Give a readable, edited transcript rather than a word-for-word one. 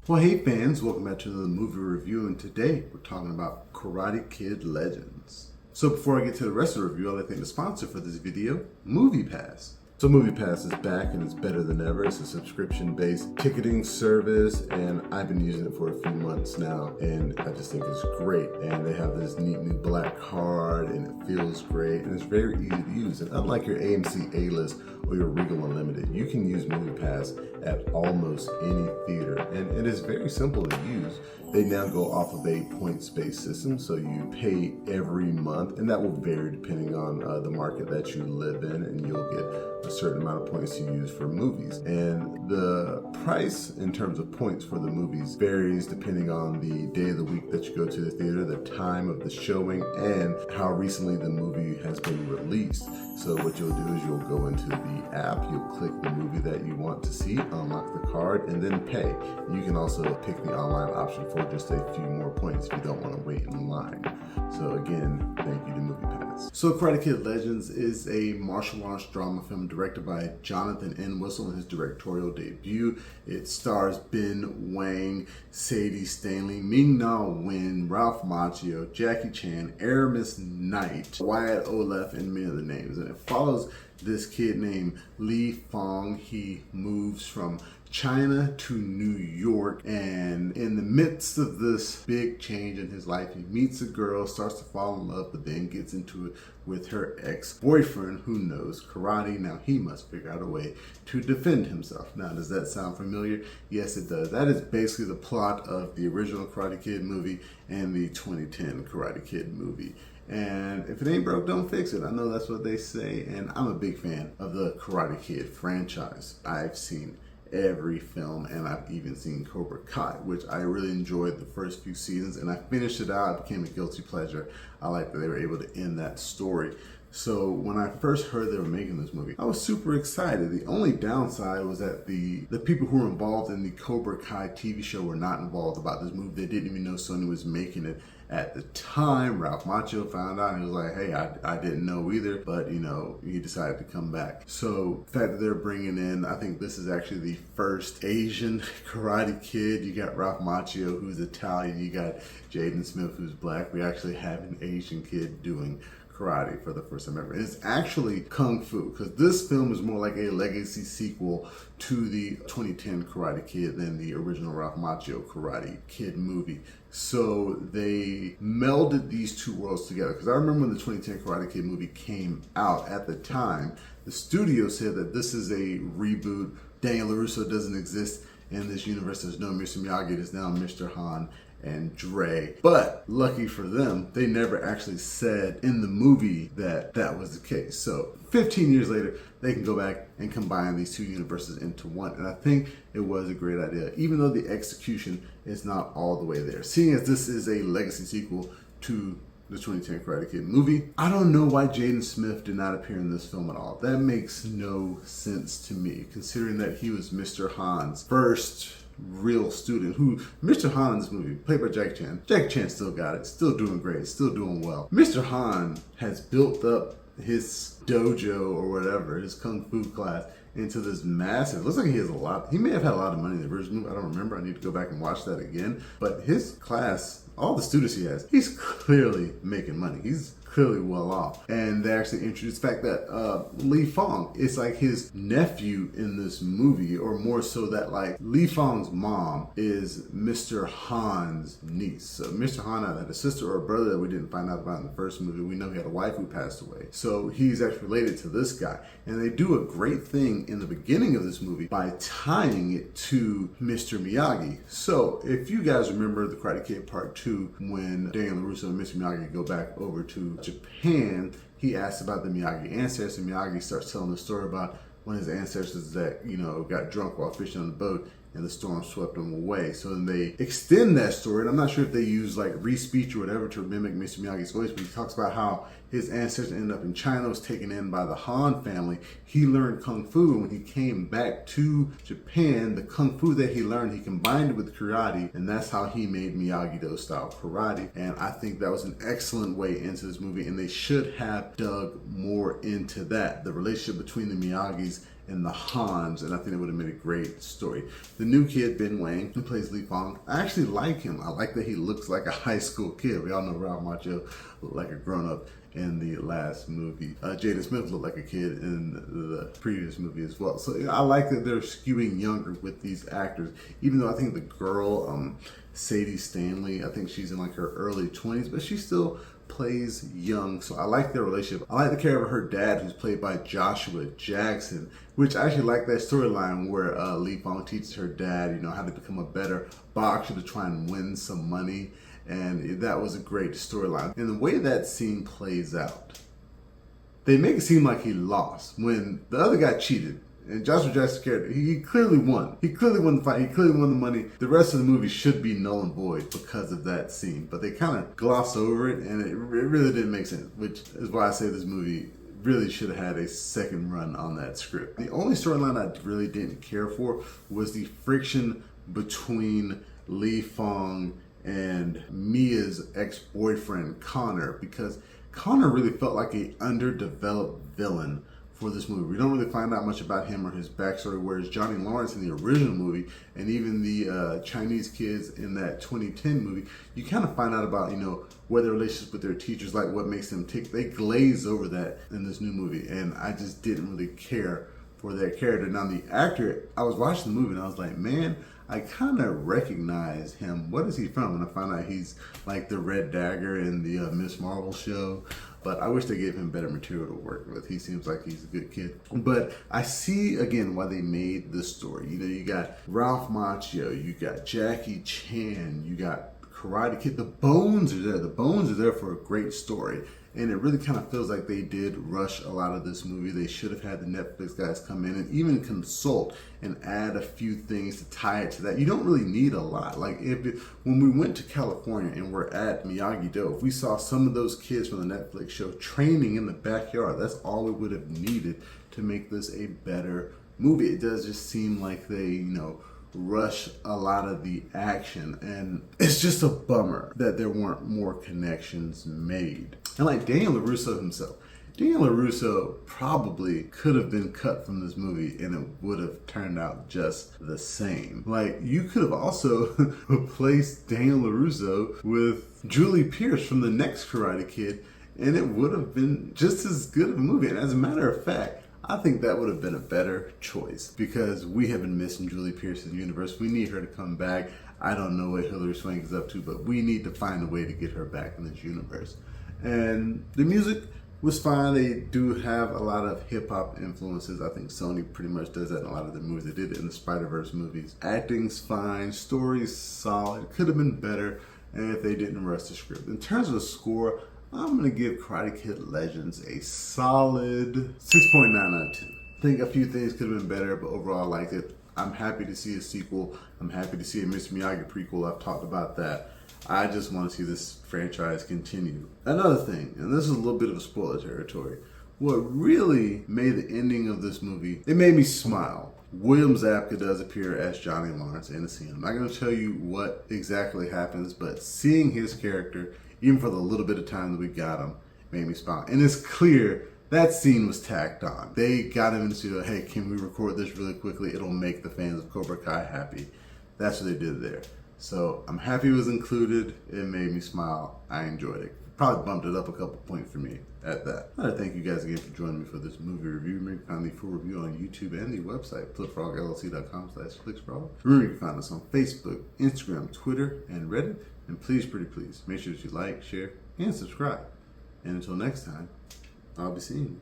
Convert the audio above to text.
Well, hey fans, welcome back to another movie review, and today we're talking about Karate Kid Legends. So before I get to the rest of the review, I'd like to thank the sponsor for this video, MoviePass. So MoviePass is back and it's better than ever. It's a subscription-based ticketing service, and I've been using it for a few months now, and I just think it's great. And they have this neat new black card, and it feels great, and it's very easy to use. And unlike your AMC A-List or your Regal Unlimited, you can use MoviePass at almost any theater, and it is very simple to use. They now go off of a points-based system, so you pay every month, and that will vary depending on the market that you live in, and you'll get a certain amount of points to use for movies. And the price in terms of points for the movies varies depending on the day of the week that you go to the theater, the time of the showing, and how recently the movie has been released. So what you'll do is you'll go into the app, you'll click the movie that you want to see, unlock the card, and then pay. You can also pick the online option for just a few more points if you don't want to wait in line. So again, thank you to MoviePass. So Karate Kid Legends is a martial arts drama film directed by Jonathan Entwistle in his directorial debut. It stars Ben Wang, Sadie Stanley, Ming-Na Wen, Ralph Macchio, Jackie Chan, Aramis Knight, Wyatt Oleff, and many other names. And it follows this kid named Li Fong. He moves from China to New York, and in the midst of this big change in his life, he meets a girl, starts to fall in love, but then gets into it with her ex-boyfriend who knows karate. Now he must figure out a way to defend himself. Now, does that sound familiar? Yes, it does. That is basically the plot of the original Karate Kid movie and the 2010 Karate Kid movie. And if it ain't broke, don't fix it. I know that's what they say, and I'm a big fan of the Karate Kid franchise. I've seen every film, and I've even seen Cobra Kai, which I really enjoyed the first few seasons, and I finished it out. It became a guilty pleasure. I like that they were able to end that story. So when I first heard they were making this movie, I was super excited. The only downside was that the people who were involved in the Cobra Kai TV show were not involved about this movie. They didn't even know Sony was making it at the time. Ralph Macchio found out and he was like, hey, I didn't know either, but you know, he decided to come back. So the fact that they're bringing in, I think this is actually the first Asian Karate Kid. You got Ralph Macchio, who's Italian. You got Jaden Smith, who's black. We actually have an Asian kid doing karate for the first time ever. And it's actually Kung Fu, because this film is more like a legacy sequel to the 2010 Karate Kid than the original Ralph Macchio Karate Kid movie. So they melded these two worlds together, because I remember when the 2010 Karate Kid movie came out at the time, the studio said that this is a reboot. Daniel LaRusso doesn't exist in this universe. There's no Mr. Miyagi. It is now Mr. Han and Dre. But lucky for them, they never actually said in the movie that that was the case. So 15 years later, they can go back and combine these two universes into one. And I think it was a great idea, even though the execution is not all the way there. Seeing as this is a legacy sequel to the 2010 Karate Kid movie, I don't know why Jaden Smith did not appear in this film at all. That makes no sense to me, considering that he was Mr. Han's first real student, who Mr. Han in this movie, played by Jackie Chan. Jackie Chan still got it, still doing great, still doing well. Mr. Han has built up his dojo or whatever, his kung fu class, into this massive, it looks like he has a lot, he may have had a lot of money in the original movie, I don't remember, I need to go back and watch that again. But his class, all the students he has, he's clearly making money. He's clearly well off. And they actually introduced the fact that Li Fong is like his nephew in this movie, or more so that like Li Fong's mom is Mr. Han's niece. So Mr. Han had a sister or a brother that we didn't find out about in the first movie. We know he had a wife who passed away. So he's actually related to this guy. And they do a great thing in the beginning of this movie by tying it to Mr. Miyagi. So if you guys remember the Karate Kid Part 2, when Daniel LaRusso and Mr. Miyagi go back over to Japan, he asks about the Miyagi ancestors, and Miyagi starts telling the story about one of his ancestors that, you know, got drunk while fishing on the boat and the storm swept him away. So then they extend that story, and I'm not sure if they use like re-speech or whatever to mimic Mr. Miyagi's voice, but he talks about how his ancestors ended up in China, was taken in by the Han family. He learned Kung Fu, and when he came back to Japan, the Kung Fu that he learned, he combined it with karate, and that's how he made Miyagi-Do style karate. And I think that was an excellent way into this movie, and they should have dug more into that, the relationship between the Miyagis and the Hans, and I think it would have made a great story. The new kid, Ben Wang, who plays Li Fong, I actually like him. I like that he looks like a high school kid. We all know Ralph Macchio looked like a grown-up in the last movie. Jaden Smith looked like a kid in the previous movie as well. So I like that they're skewing younger with these actors, even though I think the girl, Sadie Stanley, I think she's in like her early 20s, but she still plays young. So I like their relationship. I like the character of her dad, who's played by Joshua Jackson, which I actually like that storyline where Li Fong teaches her dad, how to become a better boxer to try and win some money. And that was a great storyline. And the way that scene plays out, they make it seem like he lost when the other guy cheated. And Joshua Jackson's character, he clearly won. He clearly won the fight. He clearly won the money. The rest of the movie should be null and void because of that scene. But they kind of gloss over it, and it really didn't make sense, which is why I say this movie really should have had a second run on that script. The only storyline I really didn't care for was the friction between Li Fong and Mia's ex-boyfriend, Connor, because Connor really felt like an underdeveloped villain for this movie. We don't really find out much about him or his backstory, whereas Johnny Lawrence in the original movie and even the Chinese kids in that 2010 movie, you kind of find out about, what their relationships with their teachers, like what makes them tick. They glaze over that in this new movie, and I just didn't really care for that character. Now the actor, I was watching the movie and I was like, man, I kind of recognize him. What is he from? And I found out he's like the Red Dagger in the Miss Marvel show. But I wish they gave him better material to work with. He seems like he's a good kid. But I see, again, why they made this story. You got Ralph Macchio, you got Jackie Chan, you got Karate Kid. The bones are there. The bones are there for a great story. And it really kind of feels like they did rush a lot of this movie. They should have had the Netflix guys come in and even consult and add a few things to tie it to that. You don't really need a lot. Like when we went to California and we're at Miyagi-Do, if we saw some of those kids from the Netflix show training in the backyard, that's all we would have needed to make this a better movie. It does just seem like they, rush a lot of the action, and it's just a bummer that there weren't more connections made. And like Daniel LaRusso himself, Daniel LaRusso probably could have been cut from this movie and it would have turned out just the same. Like, you could have also replaced Daniel LaRusso with Julie Pierce from the next Karate Kid, and it would have been just as good of a movie. And as a matter of fact, I think that would have been a better choice because we have been missing Julie Pierce's universe. We need her to come back. I don't know what Hilary Swank is up to, but we need to find a way to get her back in this universe. And the music was fine. They do have a lot of hip-hop influences. I think Sony pretty much does that in a lot of their movies. They did it in the Spider-Verse movies. Acting's fine. Story's solid. Could have been better if they didn't rush the script. In terms of the score, I'm going to give Karate Kid Legends a solid 6.9 out of 10. I think a few things could have been better, but overall I liked it. I'm happy to see a sequel. I'm happy to see a Mr. Miyagi prequel. I've talked about that. I just want to see this franchise continue. Another thing, and this is a little bit of a spoiler territory, what really made the ending of this movie, it made me smile. William Zabka does appear as Johnny Lawrence in the scene. I'm not going to tell you what exactly happens, but seeing his character, even for the little bit of time that we got him, made me smile. And it's clear that scene was tacked on. They got him in the studio, hey, can we record this really quickly? It'll make the fans of Cobra Kai happy. That's what they did there. So I'm happy it was included. It made me smile. I enjoyed it. Probably bumped it up a couple points for me at that. I want to thank you guys again for joining me for this movie review. Remember, you can find the full review on YouTube and the website, flipfrogllc.com/clicksfrog. Remember, you can find us on Facebook, Instagram, Twitter, and Reddit. And please, pretty please, make sure that you like, share, and subscribe. And until next time, I'll be seeing you.